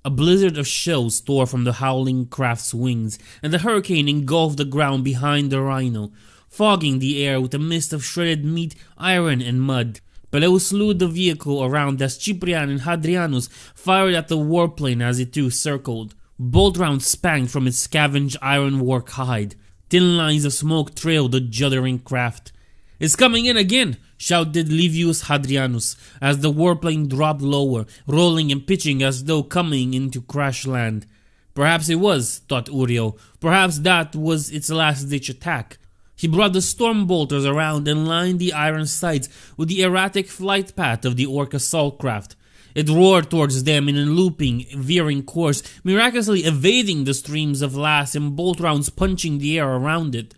A blizzard of shells tore from the howling craft's wings, and the hurricane engulfed the ground behind the rhino, fogging the air with a mist of shredded meat, iron, and mud. Peleus slewed the vehicle around as Ciprian and Hadrianus fired at the warplane as it too circled. Bolt rounds spanged from its scavenged ironwork hide. Thin lines of smoke trailed the juddering craft. "It's coming in again!" shouted Livius Hadrianus as the warplane dropped lower, rolling and pitching as though coming into crash land. Perhaps it was, thought Uriel. Perhaps that was its last-ditch attack. He brought the storm bolters around and lined the iron sights with the erratic flight path of the orc assault craft. It roared towards them in a looping, veering course, miraculously evading the streams of las and bolt rounds punching the air around it.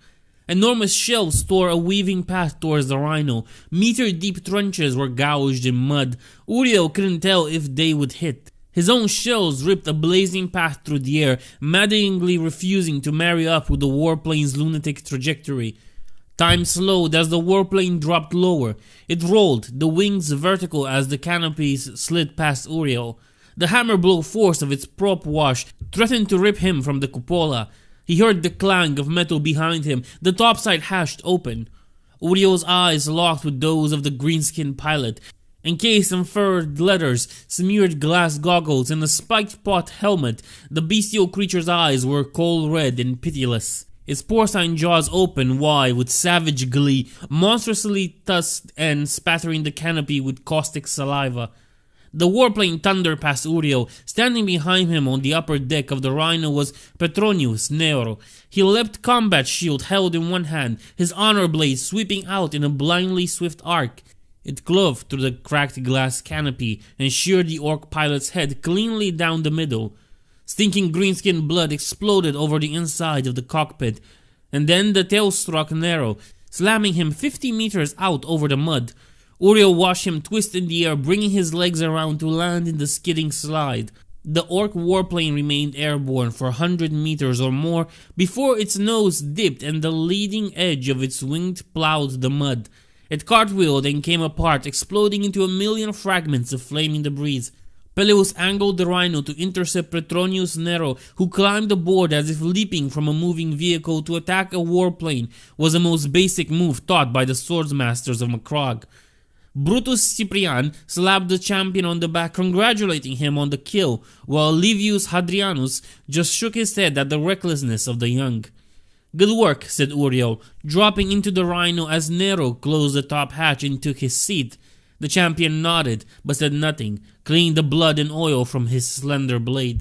Enormous shells tore a weaving path towards the rhino. Meter-deep trenches were gouged in mud. Uriel couldn't tell if they would hit. His own shells ripped a blazing path through the air, maddeningly refusing to marry up with the warplane's lunatic trajectory. Time slowed as the warplane dropped lower. It rolled, the wings vertical as the canopies slid past Uriel. The hammer blow force of its prop wash threatened to rip him from the cupola. He heard the clang of metal behind him, the topside hashed open. Uriel's eyes locked with those of the green-skinned pilot. Encased in furred leathers, smeared glass goggles, and a spiked pot helmet, the bestial creature's eyes were coal red and pitiless. Its porcine jaws open wide with savage glee, monstrously tusked and spattering the canopy with caustic saliva. The warplane thundered past Uriel. Standing behind him on the upper deck of the Rhino was Petronius Nero. He leapt combat shield held in one hand, his honor blade sweeping out in a blindly swift arc. It clove through the cracked glass canopy and sheared the orc pilot's head cleanly down the middle. Stinking greenskin blood exploded over the inside of the cockpit, and then the tail struck Nero, slamming him 50 meters out over the mud. Uriel watched him twist in the air, bringing his legs around to land in the skidding slide. The Ork Warplane remained airborne for 100 meters or more before its nose dipped and the leading edge of its wing plowed the mud. It cartwheeled and came apart, exploding into a million fragments of flaming debris. Peleus angled the rhino to intercept Petronius Nero, who climbed aboard as if leaping from a moving vehicle to attack a warplane was the most basic move taught by the swordsmasters of Macragge. Brutus Cyprian slapped the champion on the back, congratulating him on the kill, while Livius Hadrianus just shook his head at the recklessness of the young. "Good work," said Uriel, dropping into the rhino as Nero closed the top hatch and took his seat. The champion nodded, but said nothing, cleaning the blood and oil from his slender blade.